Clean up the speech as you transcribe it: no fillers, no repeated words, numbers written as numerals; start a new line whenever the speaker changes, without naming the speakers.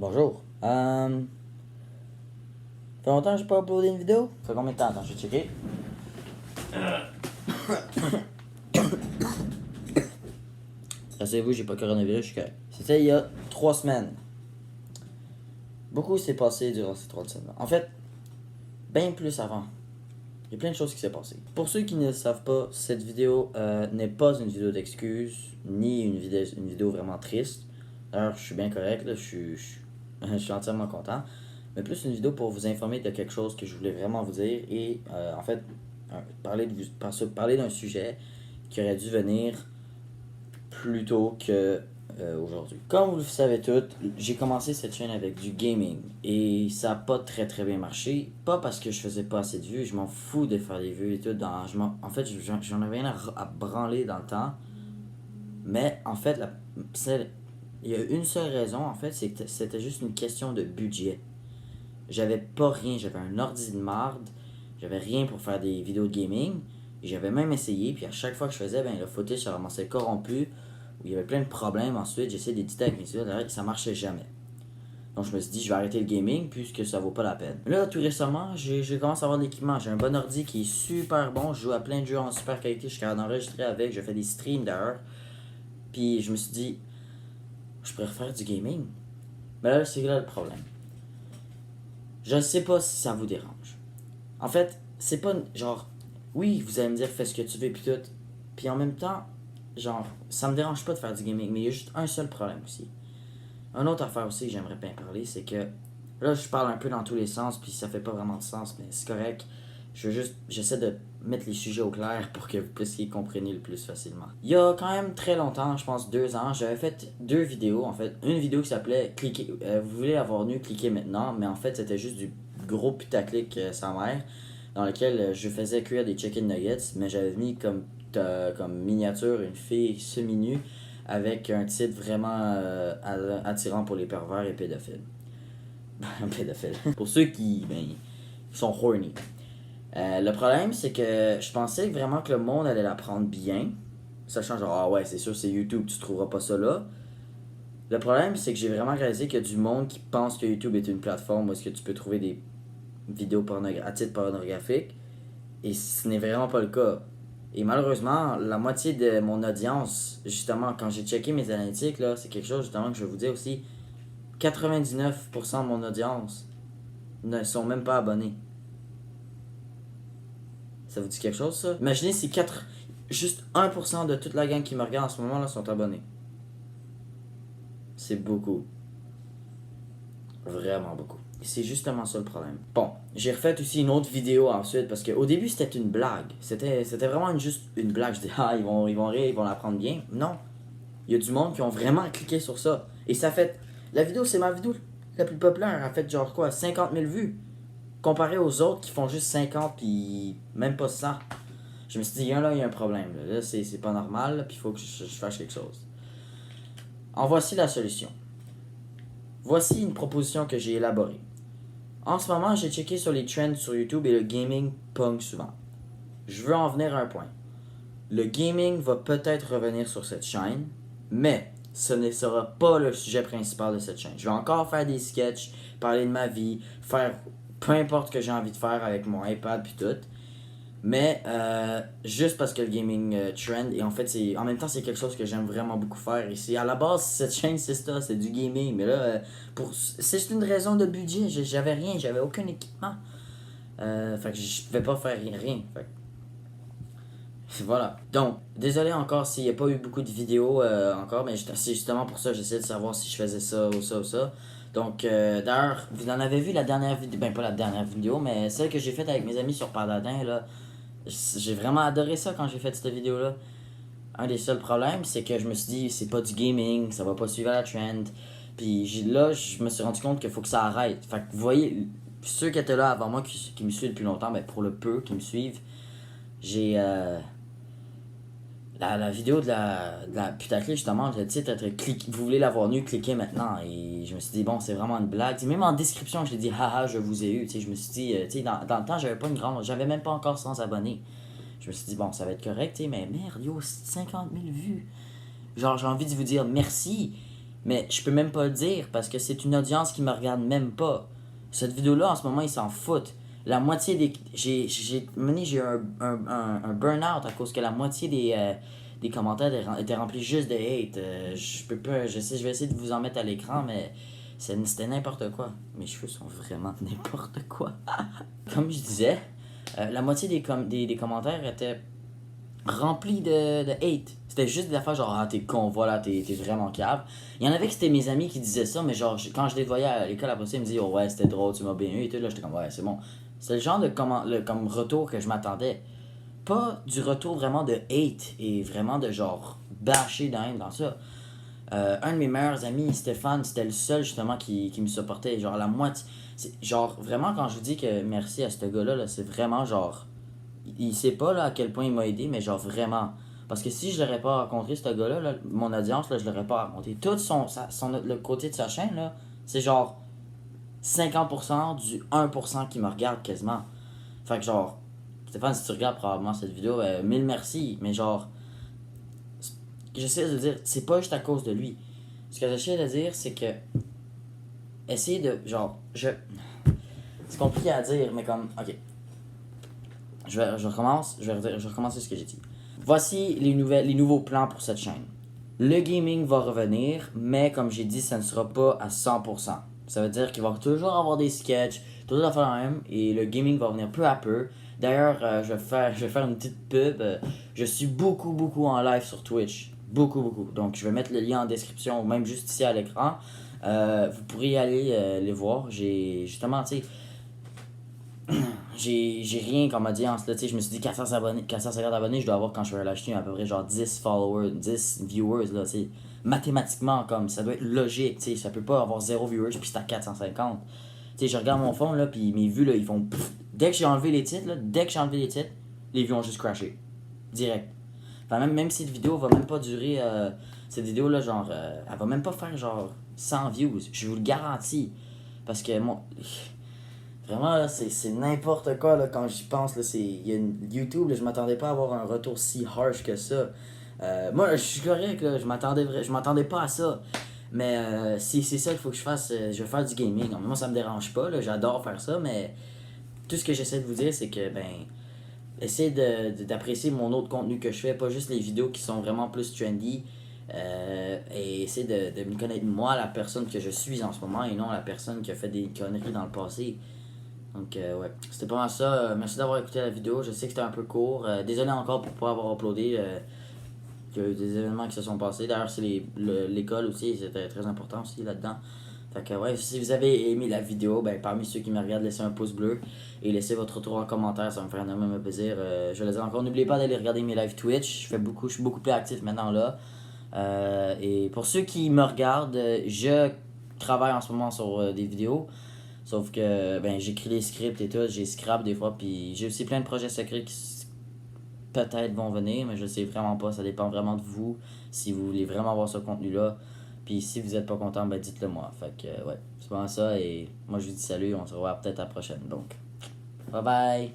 Bonjour. Fait longtemps que j'ai pas uploadé une vidéo? Ça fait combien de temps? Attends, je vais checker. Rassurez-vous, j'ai pas coronavirus, je suis correct. C'était il y a 3 semaines. Beaucoup s'est passé durant ces 3 semaines. En fait, bien plus avant. Il y a plein de choses qui s'est passé. Pour ceux qui ne le savent pas, cette vidéo n'est pas une vidéo d'excuses, ni une vidéo vraiment triste. D'ailleurs, je suis bien correct, là, je suis entièrement content. Mais plus une vidéo pour vous informer de quelque chose que je voulais vraiment vous dire et en fait, parler d'un sujet qui aurait dû venir plus tôt que aujourd'hui. Comme vous le savez tous, j'ai commencé cette chaîne avec du gaming et ça n'a pas très très bien marché. Pas parce que je faisais pas assez de vues, je m'en fous de faire des vues et tout. En fait, j'en avais rien à branler dans le temps. Mais en fait, il y a une seule raison, en fait, c'est que c'était juste une question de budget. J'avais pas rien, j'avais un ordi de marde, j'avais rien pour faire des vidéos de gaming. Et j'avais même essayé, puis à chaque fois que je faisais, ben le footage ça commençait corrompu, où il y avait plein de problèmes. Ensuite, j'essayais d'éditer avec mes vidéos, et ça marchait jamais. Donc je me suis dit, je vais arrêter le gaming puisque ça vaut pas la peine. Là, tout récemment, j'ai commencé à avoir de l'équipement. J'ai un bon ordi qui est super bon, je joue à plein de jeux en super qualité, je suis capable d'enregistrer avec, je fais des streams d'ailleurs. Puis je me suis dit, je pourrais faire du gaming. Mais là, c'est là le problème. Je ne sais pas si ça vous dérange. En fait, c'est pas genre, oui, vous allez me dire fais ce que tu veux puis tout. Puis en même temps, genre, ça me dérange pas de faire du gaming, mais il y a juste un seul problème aussi. Une autre affaire aussi que j'aimerais bien parler, c'est que là, je parle un peu dans tous les sens, puis ça fait pas vraiment de sens, mais c'est correct. J'essaie de mettre les sujets au clair pour que vous puissiez comprendre le plus facilement. Il y a quand même très longtemps, je pense 2 ans, j'avais fait 2 vidéos, en fait. Une vidéo qui s'appelait cliquez, vous voulez avoir nu, cliquez maintenant, mais en fait, c'était juste du gros putaclic sa mère, dans lequel je faisais cuire des chicken nuggets, mais j'avais mis comme miniature une fille semi-nue avec un titre vraiment attirant pour les pervers et pédophiles. Pédophiles. Pour ceux qui sont horny. Le problème, c'est que je pensais vraiment que le monde allait la prendre bien. Sachant genre, ah ouais, c'est sûr, c'est YouTube, tu trouveras pas ça là. Le problème, c'est que j'ai vraiment réalisé qu'il y a du monde qui pense que YouTube est une plateforme où est-ce que tu peux trouver des vidéos à titre pornographique. Et ce n'est vraiment pas le cas. Et malheureusement, la moitié de mon audience, justement, quand j'ai checké mes analytiques, là, c'est quelque chose justement que je vais vous dire aussi. 99% de mon audience ne sont même pas abonnés. Ça vous dit quelque chose, ça? Imaginez si juste 1% de toute la gang qui me regarde en ce moment là sont abonnés. C'est beaucoup. Vraiment beaucoup. Et c'est justement ça le problème. Bon, j'ai refait aussi une autre vidéo ensuite parce qu'au début c'était une blague. C'était vraiment juste une blague. Je dis, ah, ils vont rire, ils vont la prendre bien. Non. Il y a du monde qui ont vraiment cliqué sur ça. Et ça fait. La vidéo, c'est ma vidéo la plus populaire. Elle a fait genre quoi, 50 000 vues. Comparé aux autres qui font juste 50 puis même pas 100. Je me suis dit, là, il y a un problème. Là, c'est pas normal, puis il faut que je fasse quelque chose. En voici la solution. Voici une proposition que j'ai élaborée. En ce moment, j'ai checké sur les trends sur YouTube et le gaming pogne souvent. Je veux en venir à un point. Le gaming va peut-être revenir sur cette chaîne, mais ce ne sera pas le sujet principal de cette chaîne. Je vais encore faire des sketchs, parler de ma vie, faire peu importe ce que j'ai envie de faire avec mon iPad puis tout. Mais juste parce que le gaming trend, et en fait, en même temps, c'est quelque chose que j'aime vraiment beaucoup faire. Et c'est à la base, cette chaîne, c'est ça, c'est du gaming. Mais là, c'est juste une raison de budget. J'avais rien, j'avais aucun équipement. Fait que je pouvais pas faire rien. Fait que, voilà. Donc, désolé encore s'il n'y a pas eu beaucoup de vidéos encore, mais c'est justement pour ça que j'essaie de savoir si je faisais ça ou ça ou ça. Donc, d'ailleurs, vous en avez vu la dernière vidéo, ben pas la dernière vidéo, mais celle que j'ai faite avec mes amis sur Paladin, là. J'ai vraiment adoré ça quand j'ai fait cette vidéo-là. Un des seuls problèmes, c'est que je me suis dit, c'est pas du gaming, ça va pas suivre la trend. Puis là, je me suis rendu compte qu'il faut que ça arrête. Fait que vous voyez, ceux qui étaient là avant moi, qui me suivent depuis longtemps, ben pour le peu qui me suivent, j'ai la vidéo de la putaclic, justement, le titre était vous voulez l'avoir nu, cliquez maintenant. Et je me suis dit, bon, c'est vraiment une blague. T'sais, même en description, je l'ai dit, haha, je vous ai eu. T'sais, je me suis dit, dans le temps, j'avais même pas encore 100 abonnés. Je me suis dit, bon, ça va être correct, mais merde, yo, 50 000 vues. Genre, j'ai envie de vous dire merci, Mais je peux même pas le dire parce que c'est une audience qui me regarde même pas. Cette vidéo-là, en ce moment, ils s'en foutent. La moitié des... J'ai eu un burn-out à cause que la moitié des commentaires étaient remplis juste de hate. Je peux pas... je vais essayer de vous en mettre à l'écran, mais c'était n'importe quoi. Mes cheveux sont vraiment n'importe quoi. Comme je disais, la moitié des commentaires étaient remplis de hate. C'était juste des affaires genre, ah, t'es con, voilà, t'es vraiment cave. Il y en avait que c'était mes amis qui disaient ça, mais genre, quand je les voyais à l'école après ça, ils me disaient, oh ouais, c'était drôle, tu m'as bien eu et tout. Là, j'étais comme, ouais, c'est bon. C'est le genre de comme retour que je m'attendais. Pas du retour vraiment de hate et vraiment de genre bâcher dans ça. Un de mes meilleurs amis, Stéphane, c'était le seul justement qui me supportait. Genre la moitié. Genre vraiment quand je vous dis que merci à ce gars-là, là, c'est vraiment genre. Il sait pas là, à quel point il m'a aidé, mais genre vraiment. Parce que si je l'aurais pas rencontré, ce gars-là, là, mon audience, là, je l'aurais pas rencontré. Tout le côté de sa chaîne, là, c'est genre 50% du 1% qui me regarde quasiment. Fait que genre, Stéphane, si tu regardes probablement cette vidéo, mille merci, mais genre, j'essaie de dire, c'est pas juste à cause de lui. Ce que j'essaie de dire, c'est que, essayer de, genre, c'est compliqué à dire, mais comme, ok, je recommence, je vais recommencer ce que j'ai dit. Voici les nouveaux plans pour cette chaîne. Le gaming va revenir, mais comme j'ai dit, ça ne sera pas à 100%. Ça veut dire qu'il va toujours avoir des sketchs, toujours faire la même, et le gaming va venir peu à peu. D'ailleurs, je vais faire une petite pub. Je suis beaucoup en live sur Twitch. Beaucoup. Donc, je vais mettre le lien en description, ou même juste ici à l'écran. Vous pourrez aller les voir. J'ai justement, tu sais, j'ai rien comme audience là, tu sais, je me suis dit 450 abonnés, je dois avoir quand je vais l'acheter à peu près genre 10 followers, 10 viewers là, tu sais. Mathématiquement comme ça doit être logique, tu sais, ça peut pas avoir 0 viewers puis c'est à 450. Tu sais, je regarde mon fond là puis mes vues là, ils font pff. Dès que j'ai enlevé les titres là, les vues ont juste crashé direct. Enfin même si cette vidéo va même pas durer cette vidéo là genre elle va même pas faire genre 100 views, je vous le garantis parce que moi vraiment, là, c'est n'importe quoi là, quand j'y pense. Là, il y a YouTube, là, je m'attendais pas à avoir un retour si harsh que ça. Moi, je suis correct, là, je m'attendais pas à ça. Mais si c'est ça qu'il faut que je fasse, je vais faire du gaming. Moi, ça me dérange pas, là, j'adore faire ça, mais tout ce que j'essaie de vous dire, c'est que, ben, essayez d'apprécier mon autre contenu que je fais, pas juste les vidéos qui sont vraiment plus trendy. Et essayez de me connaître moi, la personne que je suis en ce moment, et non la personne qui a fait des conneries dans le passé. Donc, ouais, c'était pas mal ça. Merci d'avoir écouté la vidéo. Je sais que c'était un peu court. Désolé encore pour pas avoir uploadé. Il y a eu des événements qui se sont passés. D'ailleurs, c'est l'école aussi. C'était très important aussi là-dedans. Fait que, ouais, si vous avez aimé la vidéo, ben, parmi ceux qui me regardent, laissez un pouce bleu et laissez votre retour en commentaire. Ça va me faire énormément plaisir. Je vais le dire encore. N'oubliez pas d'aller regarder mes live Twitch. Je suis beaucoup plus actif maintenant là. Et pour ceux qui me regardent, je travaille en ce moment sur des vidéos. Sauf que ben j'écris les scripts et tout, j'ai scrap des fois, puis j'ai aussi plein de projets secrets qui peut-être vont venir, mais je sais vraiment pas, ça dépend vraiment de vous, si vous voulez vraiment avoir ce contenu-là. Puis si vous êtes pas content, ben dites-le moi. Fait que ouais, c'est vraiment ça, et moi je vous dis salut, on se revoit peut-être à la prochaine. Donc, bye bye!